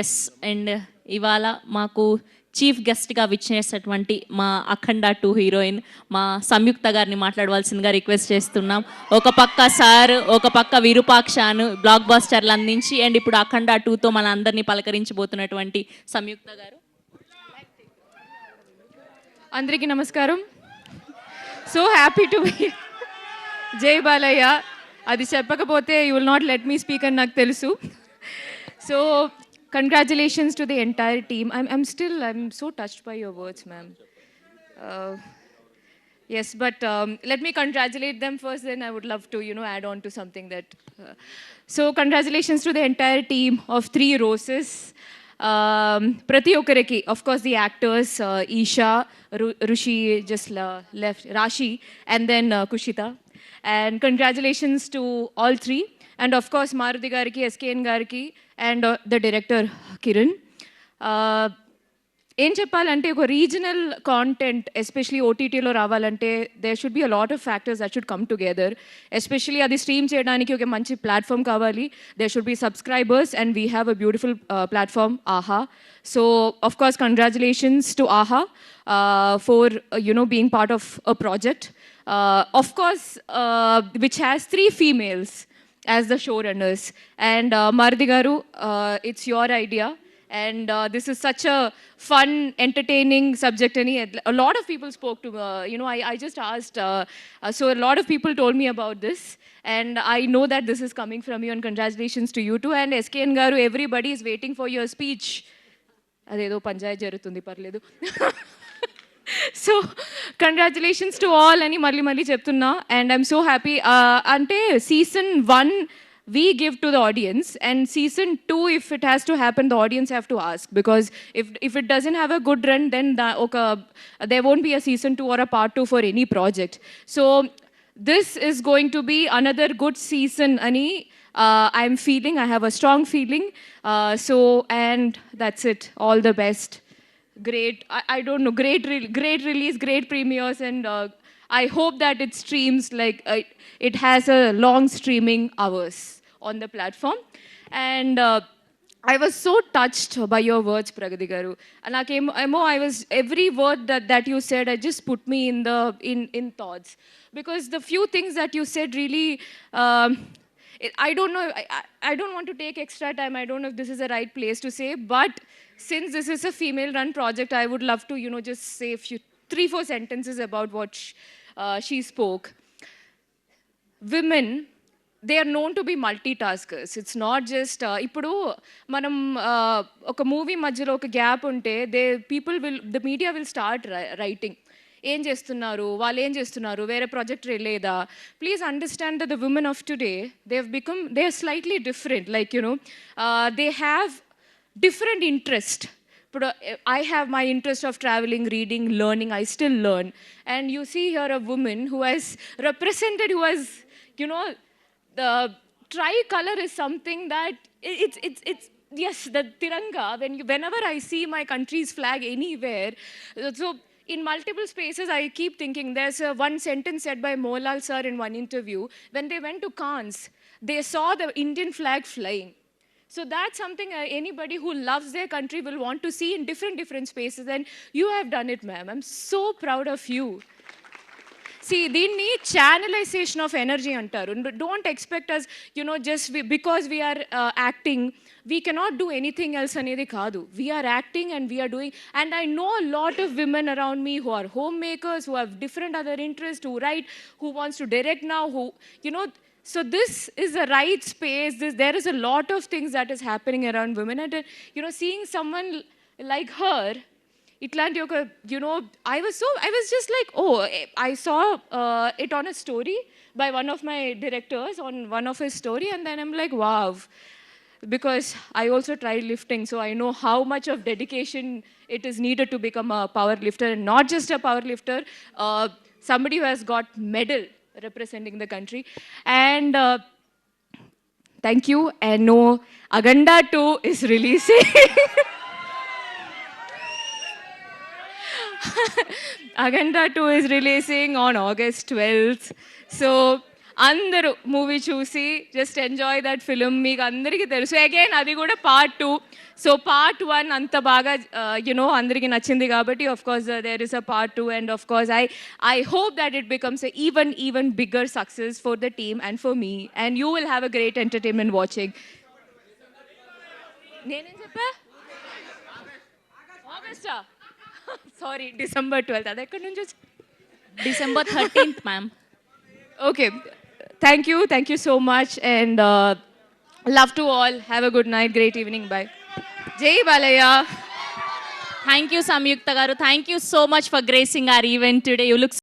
Yes and ఇవాళ మాకు chief గెస్ట్గా విచ్చేసినటువంటి మా అఖండ 2 హీరోయిన్ మా సంయుక్త గారిని మాట్లాడవలసిందిగా రిక్వెస్ట్ చేస్తున్నాం. ఒక పక్క సార్, ఒక పక్క విరూపాక్షను బ్లాక్ బస్టర్లు అందించి అండ్ ఇప్పుడు అఖండ 2తో మన అందరినీ పలకరించబోతున్నటువంటి సంయుక్త గారు. అందరికీ నమస్కారం. సో హ్యాపీ టు బి జై బాలయ్య. అది చెప్పకపోతే you will not let me speak అని నాకు తెలుసు. So congratulations to the entire team. I'm so touched by your words, ma'am. Yes, but let me congratulate them first, then I would love to, add on to something that... So congratulations to the entire team of 3 Roses. Prati Okareki, of course the actors, Isha, Rushi just left, Rashi, and then Kushita. And congratulations to all 3. And of course Maruti Gariki, SKN Gariki, and the director Kiran. ఏం చెప్పాలంటే ఒక regional content especially ఓటీటీలో రావాలంటే there should be a lot of factors that should come together. Especially అది stream చేయడానికి ఒక మంచి platform కావాలి. There should be subscribers and we have a beautiful platform Aha. So of course congratulations to Aha for being part of a project of course which has 3 females as the showrunners. And Maruti Garu, it's your idea. And this is such a fun, entertaining subject. And a lot of people spoke to, I just asked. So a lot of people told me about this. And I know that this is coming from you. And congratulations to you too. And SKN Garu, everybody is waiting for your speech. Adedo panchayat jarutundi parledu. So congratulations to all ani malli cheptunna. And I'm so happy. Ante season 1 we give to the audience, and season 2 if it has to happen the audience have to ask, because if it doesn't have a good run then there won't be a season 2 or a part 2 for any project. So this is going to be another good season ani I'm feeling. I have a strong feeling. So and that's it. All the best. Great, I don't know, great release, great premieres, and I hope that it streams like it has a long streaming hours on the platform. And I was so touched by your words, Pragati Garu. And I was every word that you said, I just put me in thoughts, because the few things that you said really I don't know, I don't want to take extra time. I don't know if this is the right place to say, but since this is a female-run project, I would love to, just say a few 3-4 sentences about what she spoke. Women, they are known to be multitaskers. It's not just ఇప్పుడు మనం ఒక movie మధ్యలో ఒక gap ఉంటే the media will start writing. ఏం చేస్తున్నారు, వాళ్ళు ఏం చేస్తున్నారు, వేరే ప్రాజెక్ట్ లేదా. Please understand that the women of today they are slightly different. Like they have different interest. I have my interest of traveling, reading, learning. I still learn. And you see here a woman who has represented, who has, the tricolor is something that it's yes, the Tiranga. Whenever I see my country's flag anywhere, so in multiple spaces, I keep thinking. There's one sentence said by Mohanlal sir in one interview. When they went to Cannes, they saw the Indian flag flying. So that's something anybody who loves their country will want to see in different spaces. And you have done it, ma'am. I'm so proud of you. See, దీన్ని channelization of energy అంటారు. Don't expect us, just because we are acting, we cannot do anything else అనేది కాదు. We are acting and we are doing. And I know a lot of women around me who are homemakers, who have different other interests, who write, who wants to direct now, who, so this is the right space. There is a lot of things that is happening around women. And, seeing someone like her, itlanti oka, I was just like, oh, I saw it on a story by one of my directors on one of his story. And then I'm like, wow. Because I also tried lifting, so I know how much of dedication it is needed to become a power lifter. And not just a power lifter, somebody who has got medal representing the country. And thank you. And no, Aganda 2 is releasing. Aganda 2 is releasing on August 12th. So అందరూ movie చూసి just enjoy that film. మీకు అందరికీ తెలుసు again అది కూడా part 2. So part 1 అంత బాగా you know అందరికీ నచ్చింది కాబట్టి of course there is a part 2 and of course I hope that it becomes even bigger success for the team and for me and you will have a great entertainment watching. నేనేం చెప్పా? ఆగస్టా? Sorry, December 12th. అది ఎక్కడి నుంచి వచ్చి? December 13th, ma'am. Okay. Thank you so much, and love to all. Have a good night, great evening, bye. Jai Balaya. Thank you, Samyukta garu. Thank you so much for gracing our event today. You look